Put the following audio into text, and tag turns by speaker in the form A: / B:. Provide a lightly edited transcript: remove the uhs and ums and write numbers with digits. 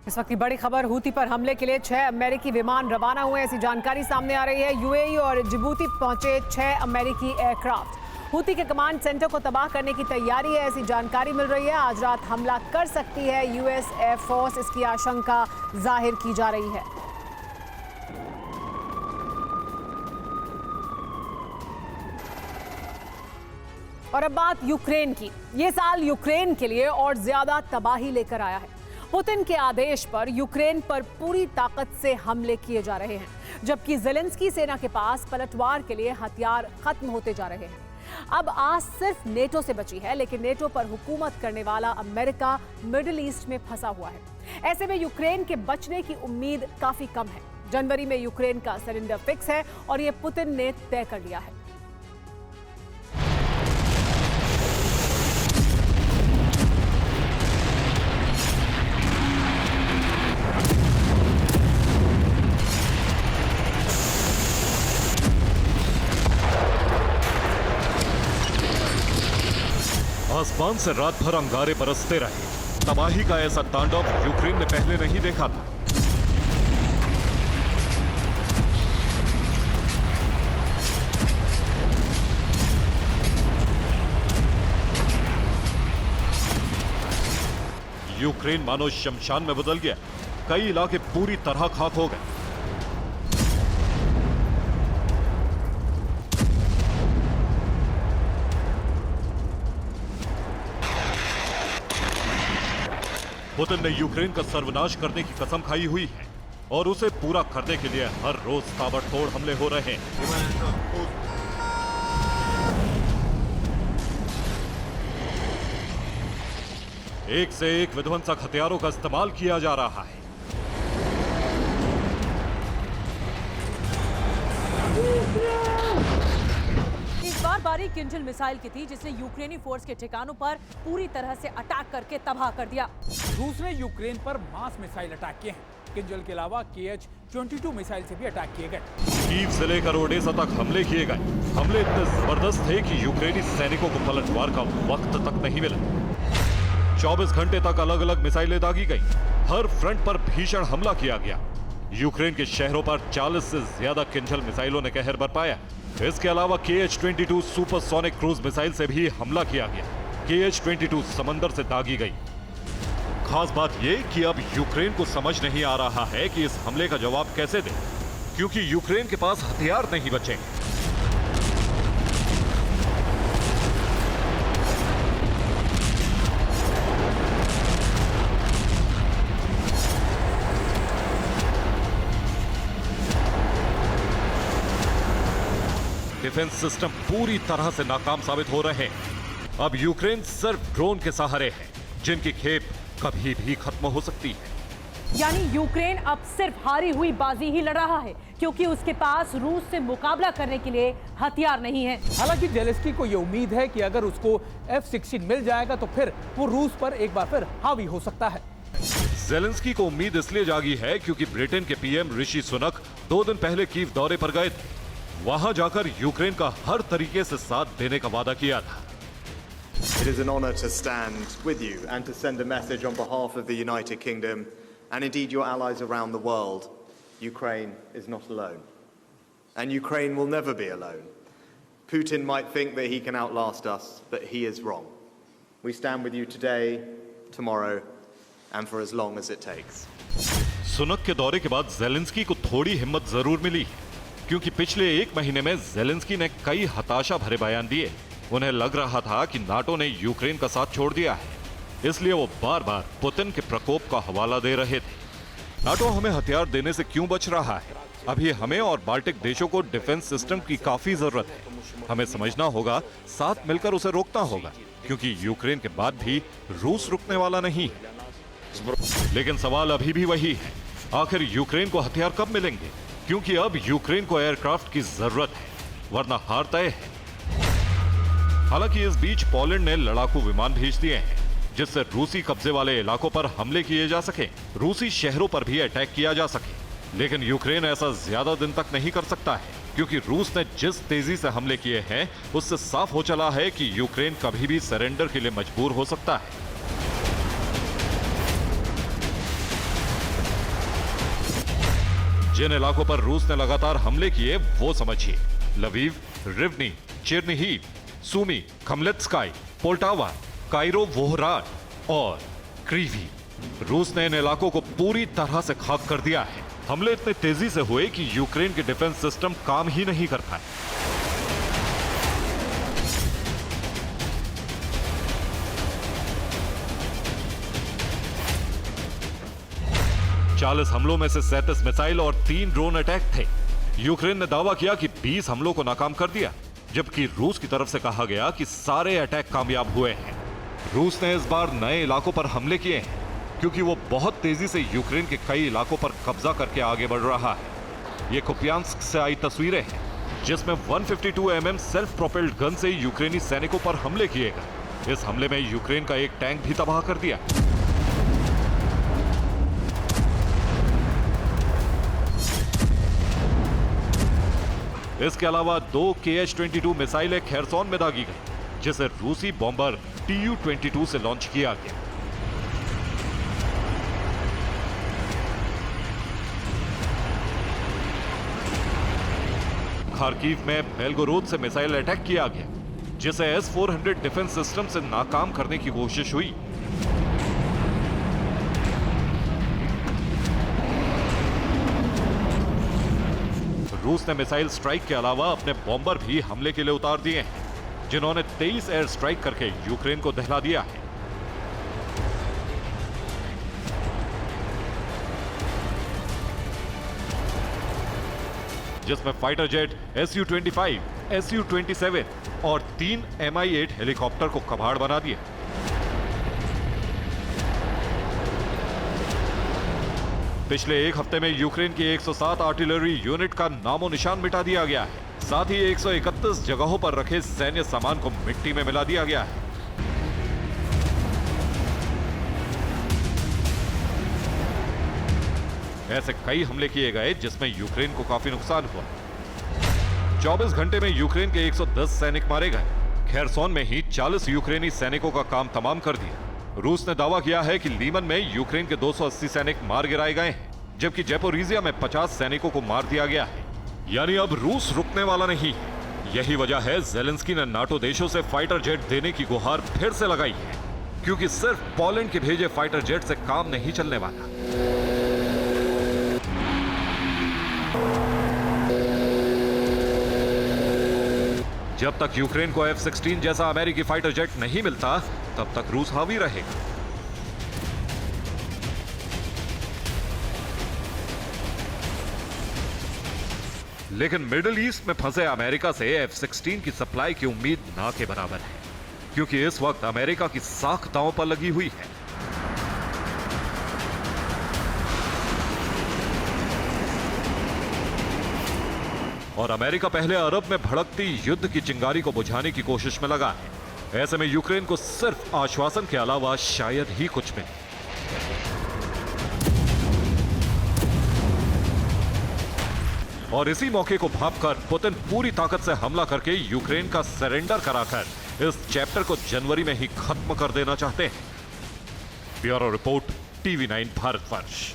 A: इस वक्त की बड़ी खबर, हूती पर हमले के लिए 6 अमेरिकी विमान रवाना हुए, ऐसी जानकारी सामने आ रही है। यूएई और जिबूती पहुंचे 6 अमेरिकी एयरक्राफ्ट। हूती के कमांड सेंटर को तबाह करने की तैयारी है, ऐसी जानकारी मिल रही है। आज रात हमला कर सकती है यूएस एयरफोर्स, इसकी आशंका जाहिर की जा रही है। और अब बात यूक्रेन की। ये साल यूक्रेन के लिए और ज्यादा तबाही लेकर आया है। पुतिन के आदेश पर यूक्रेन पर पूरी ताकत से हमले किए जा रहे हैं, जबकि ज़ेलेंस्की सेना के पास पलटवार के लिए हथियार खत्म होते जा रहे हैं। अब आस सिर्फ नेटो से बची है, लेकिन नेटो पर हुकूमत करने वाला अमेरिका मिडिल ईस्ट में फंसा हुआ है। ऐसे में यूक्रेन के बचने की उम्मीद काफी कम है। जनवरी में यूक्रेन का सरेंडर फिक्स है और ये पुतिन ने तय कर लिया है।
B: आसमान से रात भर अंगारे बरसते रहे। तबाही का ऐसा तांडव यूक्रेन ने पहले नहीं देखा था। यूक्रेन मानो शमशान में बदल गया। कई इलाके पूरी तरह खाक हो गए। पुतिन ने यूक्रेन का सर्वनाश करने की कसम खाई हुई है और उसे पूरा करने के लिए हर रोज ताबड़तोड़ हमले हो रहे हैं। एक से एक विध्वंसक हथियारों का इस्तेमाल किया जा रहा है।
C: इस बार बारी किंजल मिसाइल की थी, जिसने यूक्रेनी फोर्स के ठिकानों पर पूरी तरह से अटैक करके तबाह कर दिया।
D: रूस ने यूक्रेन पर मास मिसाइल अटैक किए हैं। किंजल के अलावा KH-22 मिसाइल से भी अटैक किए गए।
B: कीव से लेकर ओडेसा तक हमले किए गए। हमले इतने जबरदस्त थे कि यूक्रेनी सैनिकों को पलटवार का वक्त तक नहीं मिला। 24 घंटे तक अलग अलग मिसाइलें दागी गई। हर फ्रंट पर भीषण हमला किया गया। यूक्रेन के शहरों पर 40 से ज्यादा किंजल मिसाइलों ने कहर बरपाया। इसके अलावा KH-22 सुपरसोनिक क्रूज मिसाइल से भी हमला किया गया। KH-22 समंदर से दागी गई। खास बात यह कि अब यूक्रेन को समझ नहीं आ रहा है कि इस हमले का जवाब कैसे दें, क्योंकि यूक्रेन के पास हथियार नहीं बचे। डिफेंस सिस्टम पूरी तरह से नाकाम साबित हो रहे हैं। अब यूक्रेन सिर्फ ड्रोन के सहारे है, जिनकी खेप कभी भी खत्म हो सकती है।
C: यानी यूक्रेन अब सिर्फ हारी हुई बाजी ही लड़ रहा है, क्योंकि उसके पास रूस से मुकाबला करने के लिए हथियार नहीं है।
D: हालांकि ज़ेलेंस्की को यह उम्मीद है कि अगर उसको F-16 मिल जाएगा तो फिर वो रूस पर एक बार फिर हावी हो सकता है।
B: ज़ेलेंस्की को उम्मीद इसलिए जागी है क्योंकि ब्रिटेन के पीएम ऋषि सुनक 2 दिन पहले कीव दौरे पर गए थे। वहां जाकर यूक्रेन का हर तरीके से साथ देने का वादा किया था।
E: It is an honor to stand with you and to send a message on behalf of the United Kingdom and indeed your allies around the world. Ukraine is not alone. And Ukraine will never be alone. Putin might think that he can outlast us, but he is wrong. We stand with you today, tomorrow, and for as long as it takes.
B: Sunak के दौरे के बाद Zelensky को थोड़ी हिम्मत जरूर मिली, क्योंकि पिछले 1 महीने में ज़ेलेंस्की ने कई हताशा भरे बयान दिए। उन्हें लग रहा था कि नाटो ने यूक्रेन का साथ छोड़ दिया है, इसलिए वो बार बार पुतिन के प्रकोप का हवाला दे रहे थे। नाटो हमें हथियार देने से क्यों बच रहा है? अभी हमें और बाल्टिक देशों को डिफेंस सिस्टम की काफी जरूरत है। हमें समझना होगा, साथ मिलकर उसे रोकना होगा, क्योंकि यूक्रेन के बाद भी रूस रुकने वाला नहीं है। लेकिन सवाल अभी भी वही है, आखिर यूक्रेन को हथियार कब मिलेंगे? क्योंकि अब यूक्रेन को एयरक्राफ्ट की जरूरत है, वरना हार तय है। हालांकि इस बीच पोलैंड ने लड़ाकू विमान भेज दिए हैं, जिससे रूसी कब्जे वाले इलाकों पर हमले किए जा सके, रूसी शहरों पर भी अटैक किया जा सके। लेकिन यूक्रेन ऐसा ज्यादा दिन तक नहीं कर सकता है, क्योंकि रूस ने जिस तेजी से हमले किए हैं, उससे साफ हो चला है कि यूक्रेन कभी भी सरेंडर के लिए मजबूर हो सकता है। जिन इलाकों पर रूस ने लगातार हमले किए वो समझिए। लवीव, रिवनी, चेरनिहिव, सूमी, खमलेत्स्काई, पोल्टावा, कायरो वोहराट और क्रीवी। रूस ने इन इलाकों को पूरी तरह से खाक कर दिया है। हमले इतने तेजी से हुए कि यूक्रेन के डिफेंस सिस्टम काम ही नहीं कर पाए। चालीस हमलों में से 37 मिसाइल और 3 ड्रोन अटैक थे। यूक्रेन ने दावा किया कि 20 हमलों को नाकाम कर दिया, जबकि रूस की तरफ से कहा गया कि सारे अटैक कामयाब हुए हैं। रूस ने इस बार नए इलाकों पर हमले किए हैं क्योंकि वो बहुत तेजी से यूक्रेन के कई इलाकों पर कब्जा करके आगे बढ़ रहा है। ये कुपियांस्क से आई तस्वीरें हैं, जिसमें 152 mm सेल्फ प्रोपेल्ड गन से यूक्रेनी सैनिकों पर हमले किए गए। इस हमले में यूक्रेन का एक टैंक भी तबाह कर दिया। इसके अलावा 2 KH-22 मिसाइलें खेरसोन में दागी गई, जिसे रूसी बॉम्बर Tu-22 से लॉन्च किया गया। खार्किव में बेलगोरोद से मिसाइल अटैक किया गया, जिसे S-400 डिफेंस सिस्टम से नाकाम करने की कोशिश हुई। रूस ने मिसाइल स्ट्राइक के अलावा अपने बॉम्बर भी हमले के लिए उतार दिए हैं, जिन्होंने 23 एयर स्ट्राइक करके यूक्रेन को दहला दिया है। जिसमें फाइटर जेट Su-25, Su-27 और 3 Mi-8 हेलीकॉप्टर को कबाड़ बना दिया। पिछले एक हफ्ते में यूक्रेन की 107 आर्टिलरी यूनिट का नामो निशान मिटा दिया गया है। साथ ही 131 जगहों पर रखे सैन्य सामान को मिट्टी में मिला दिया गया है। ऐसे कई हमले किए गए जिसमें यूक्रेन को काफी नुकसान हुआ। 24 घंटे में यूक्रेन के 110 सैनिक मारे गए। खेरसोन में ही 40 यूक्रेनी सैनिकों का काम तमाम कर दिया। रूस ने दावा किया है कि लीमन में यूक्रेन के 280 सैनिक मार गिराए गए हैं, जबकि जैपोरिजिया में 50 सैनिकों को मार दिया गया है। यानी अब रूस रुकने वाला नहीं। यही वजह है ज़ेलेंस्की ने नाटो देशों से फाइटर जेट देने की गुहार फिर से लगाई है, क्योंकि सिर्फ पोलैंड के भेजे फाइटर जेट से काम नहीं चलने वाला। जब तक यूक्रेन को F-16 जैसा अमेरिकी फाइटर जेट नहीं मिलता, तब तक रूस हावी रहेगा। लेकिन मिडिल ईस्ट में फंसे अमेरिका से F-16 की सप्लाई की उम्मीद ना के बराबर है, क्योंकि इस वक्त अमेरिका की साख दांव पर लगी हुई है। और अमेरिका पहले अरब में भड़कती युद्ध की चिंगारी को बुझाने की कोशिश में लगा है। ऐसे में यूक्रेन को सिर्फ आश्वासन के अलावा शायद ही कुछ मिले। और इसी मौके को भांपकर पुतिन पूरी ताकत से हमला करके यूक्रेन का सरेंडर कराकर इस चैप्टर को जनवरी में ही खत्म कर देना चाहते हैं। Bureau report, TV9 Bharatvarsh.